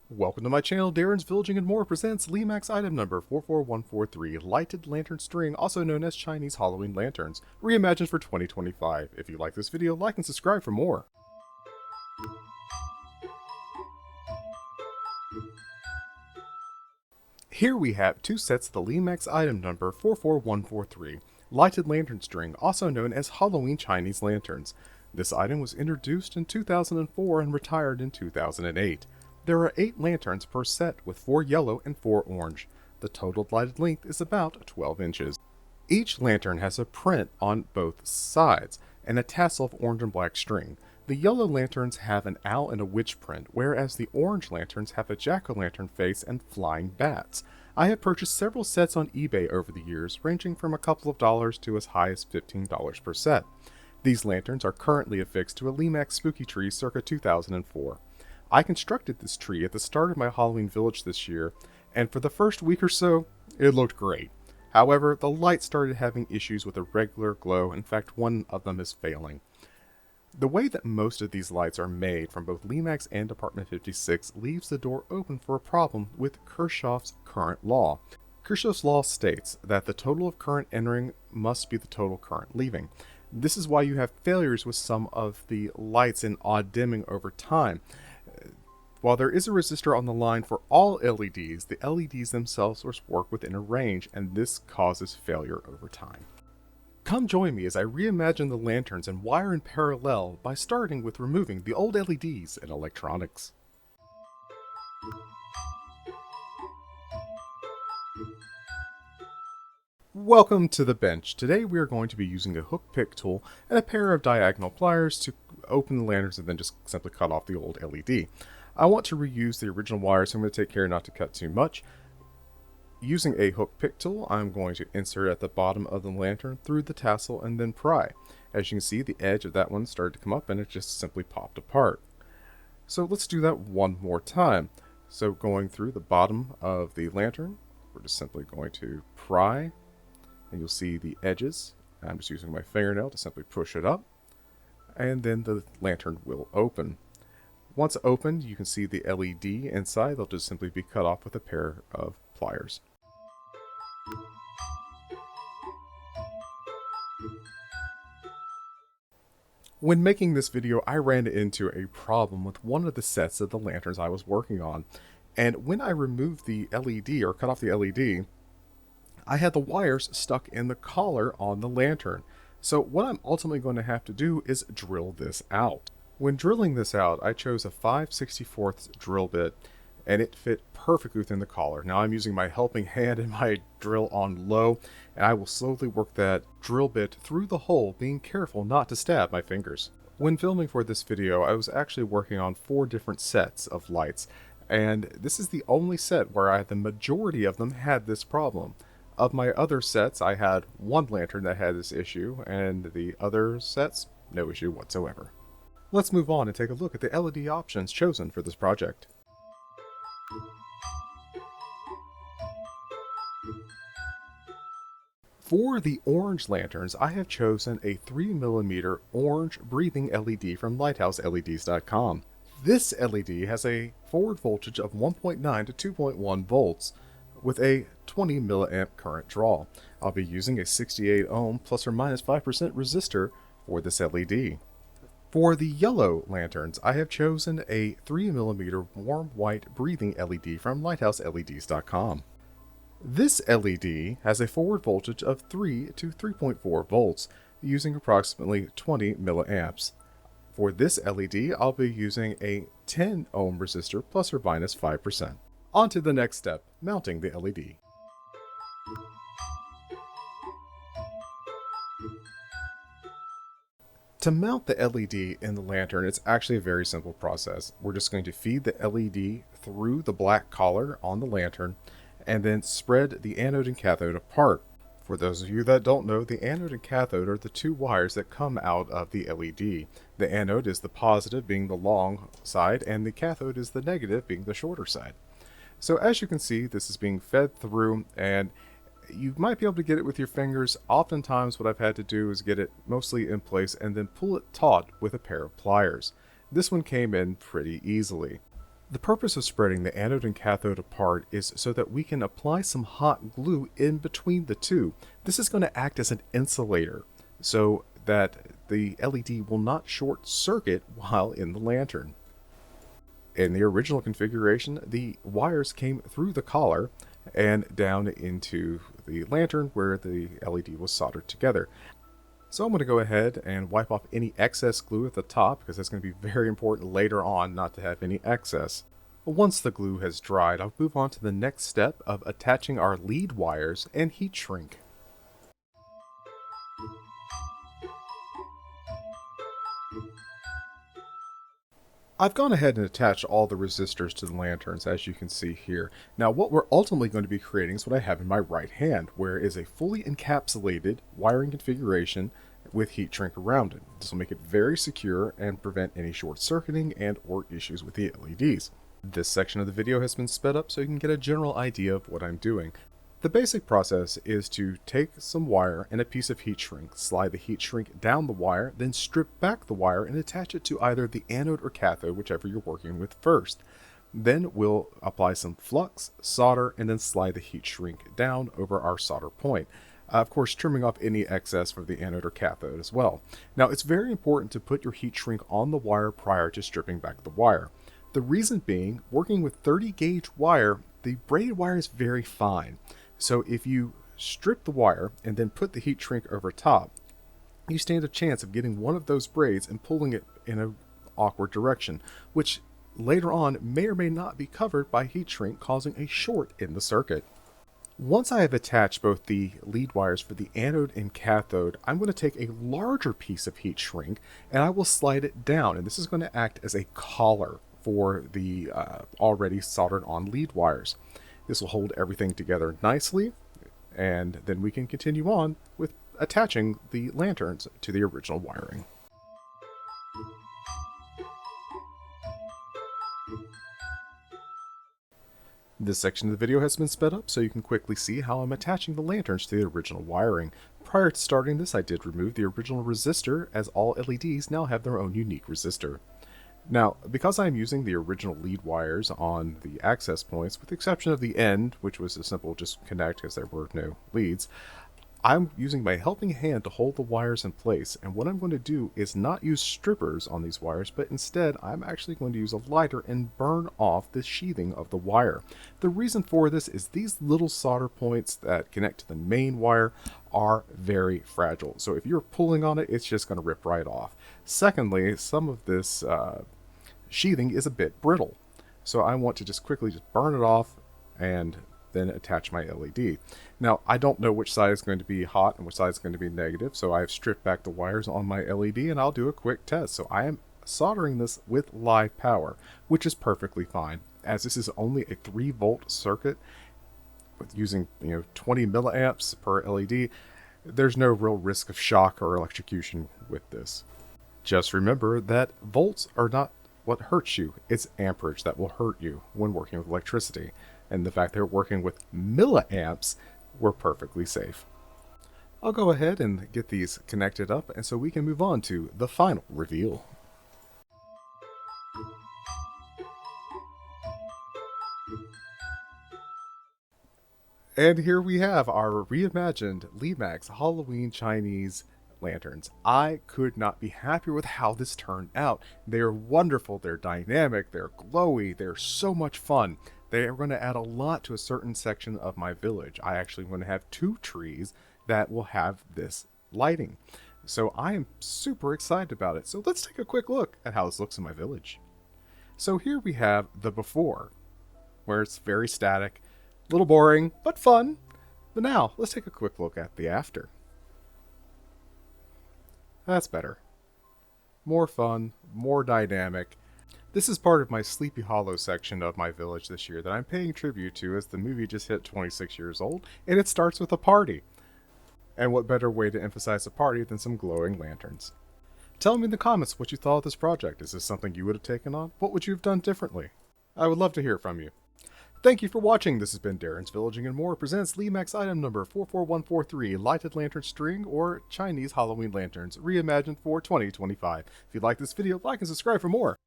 Welcome to my channel. Darren's Villaging and More presents Lemax item number 44143, Lighted Lantern String, also known as Chinese Halloween Lanterns, reimagined for 2025. If you like this video, like and subscribe for more. Here we have two sets of the Lemax item number 44143, Lighted Lantern String, also known as Halloween Chinese Lanterns. This item was introduced in 2004 and retired in 2008. There are 8 lanterns per set with 4 yellow and 4 orange. The total lighted length is about 12 inches. Each lantern has a print on both sides and a tassel of orange and black string. The yellow lanterns have an owl and a witch print, whereas the orange lanterns have a jack-o'-lantern face and flying bats. I have purchased several sets on eBay over the years, ranging from a couple of dollars to as high as $15 per set. These lanterns are currently affixed to a Lemax spooky tree circa 2004. I constructed this tree at the start of my Halloween village this year, and for the first week or so, it looked great. However, the light started having issues with a regular glow. In fact, one of them is failing. The way that most of these lights are made from both Lemax and Department 56 leaves the door open for a problem with Kirchhoff's current law. Kirchhoff's law states that the total of current entering must be the total current leaving. This is why you have failures with some of the lights in odd dimming over time. While there is a resistor on the line for all LEDs, the LEDs themselves work within a range, and this causes failure over time. Come join me as I reimagine the lanterns and wire in parallel by starting with removing the old LEDs and electronics. Welcome to the bench. Today we are going to be using a hook pick tool and a pair of diagonal pliers to open the lanterns and then just simply cut off the old LED. I want to reuse the original wire, so I'm going to take care not to cut too much. Using a hook pick tool, I'm going to insert at the bottom of the lantern through the tassel and then pry. As you can see, the edge of that one started to come up and it just simply popped apart. So let's do that one more time. So going through the bottom of the lantern, we're just simply going to pry, and you'll see the edges. I'm just using my fingernail to simply push it up, and then the lantern will open. Once opened, you can see the LED inside. They'll just simply be cut off with a pair of pliers. When making this video, I ran into a problem with one of the sets of the lanterns I was working on. And when I removed the LED, or cut off the LED, I had the wires stuck in the collar on the lantern. So what I'm ultimately going to have to do is drill this out. When drilling this out, I chose a 5/64 drill bit, and it fit perfectly within the collar. Now I'm using my helping hand and my drill on low, and I will slowly work that drill bit through the hole, being careful not to stab my fingers. When filming for this video, I was actually working on 4 different sets of lights, and this is the only set where the majority of them had this problem. Of my other sets, I had one lantern that had this issue, and the other sets, no issue whatsoever. Let's move on and take a look at the LED options chosen for this project. For the orange lanterns, I have chosen a 3mm orange breathing LED from LighthouseLEDs.com. This LED has a forward voltage of 1.9 to 2.1 volts with a 20 milliamp current draw. I'll be using a 68 ohm plus or minus 5% resistor for this LED. For the yellow lanterns, I have chosen a 3mm warm white breathing LED from LighthouseLEDs.com. This LED has a forward voltage of 3 to 3.4 volts, using approximately 20 milliamps. For this LED, I'll be using a 10 ohm resistor plus or minus 5%. On to the next step, mounting the LED. To mount the LED in the lantern, it's actually a very simple process. We're just going to feed the LED through the black collar on the lantern and then spread the anode and cathode apart. For those of you that don't know, the anode and cathode are the 2 wires that come out of the LED. The anode is the positive, being the long side, and the cathode is the negative, being the shorter side. So as you can see, this is being fed through, and you might be able to get it with your fingers. Oftentimes what I've had to do is get it mostly in place and then pull it taut with a pair of pliers. This one came in pretty easily. The purpose of spreading the anode and cathode apart is so that we can apply some hot glue in between the two. This is going to act as an insulator so that the LED will not short circuit while in the lantern. In the original configuration, the wires came through the collar and down into the lantern where the LED was soldered together. So I'm going to go ahead and wipe off any excess glue at the top, because that's going to be very important later on not to have any excess. Once the glue has dried, I'll move on to the next step of attaching our lead wires and heat shrink. I've gone ahead and attached all the resistors to the lanterns, as you can see here. Now what we're ultimately going to be creating is what I have in my right hand, where is a fully encapsulated wiring configuration with heat shrink around it. This will make it very secure and prevent any short circuiting and or issues with the LEDs. This section of the video has been sped up so you can get a general idea of what I'm doing. The basic process is to take some wire and a piece of heat shrink, slide the heat shrink down the wire, then strip back the wire and attach it to either the anode or cathode, whichever you're working with first. Then we'll apply some flux, solder, and then slide the heat shrink down over our solder point. Of course, trimming off any excess for the anode or cathode as well. Now, it's very important to put your heat shrink on the wire prior to stripping back the wire. The reason being, working with 30 gauge wire, the braided wire is very fine. So if you strip the wire and then put the heat shrink over top, you stand a chance of getting one of those braids and pulling it in an awkward direction, which later on may or may not be covered by heat shrink, causing a short in the circuit. Once I have attached both the lead wires for the anode and cathode, I'm going to take a larger piece of heat shrink and I will slide it down, and this is going to act as a collar for the already soldered on lead wires. This will hold everything together nicely, and then we can continue on with attaching the lanterns to the original wiring. This section of the video has been sped up so you can quickly see how I'm attaching the lanterns to the original wiring. Prior to starting this, I did remove the original resistor, as all LEDs now have their own unique resistor. Now, because I'm using the original lead wires on the access points, with the exception of the end, which was a simple just connect because there were no leads, I'm using my helping hand to hold the wires in place, and what I'm going to do is not use strippers on these wires, but instead I'm actually going to use a lighter and burn off the sheathing of the wire. The reason for this is these little solder points that connect to the main wire are very fragile, so if you're pulling on it, it's just going to rip right off. Secondly, some of this sheathing is a bit brittle, so I want to just quickly burn it off and then attach my LED. Now, I don't know which side is going to be hot and which side is going to be negative, so I've stripped back the wires on my LED and I'll do a quick test. So I am soldering this with live power, which is perfectly fine, as this is only a 3-volt circuit with using 20 milliamps per LED. There's no real risk of shock or electrocution with this. Just remember that volts are not what hurts you, it's amperage that will hurt you when working with electricity. And the fact that we're working with milliamps, we're perfectly safe. I'll go ahead and get these connected up, and so we can move on to the final reveal. And here we have our reimagined Lemax Halloween Chinese lanterns. I could not be happier with how this turned out. They're wonderful, they're dynamic, they're glowy, they're so much fun. They are going to add a lot to a certain section of my village. I actually am going to have 2 trees that will have this lighting. So I am super excited about it. So let's take a quick look at how this looks in my village. So here we have the before, where it's very static, a little boring, but fun. But now, let's take a quick look at the after. That's better. More fun, more dynamic. This is part of my Sleepy Hollow section of my village this year that I'm paying tribute to, as the movie just hit 26 years old, and it starts with a party. And what better way to emphasize a party than some glowing lanterns? Tell me in the comments what you thought of this project. Is this something you would have taken on? What would you have done differently? I would love to hear from you. Thank you for watching. This has been Darren's Villaging and More presents Lemax item number 44143, Lighted Lantern String or Chinese Halloween Lanterns, reimagined for 2025. If you like this video, like and subscribe for more.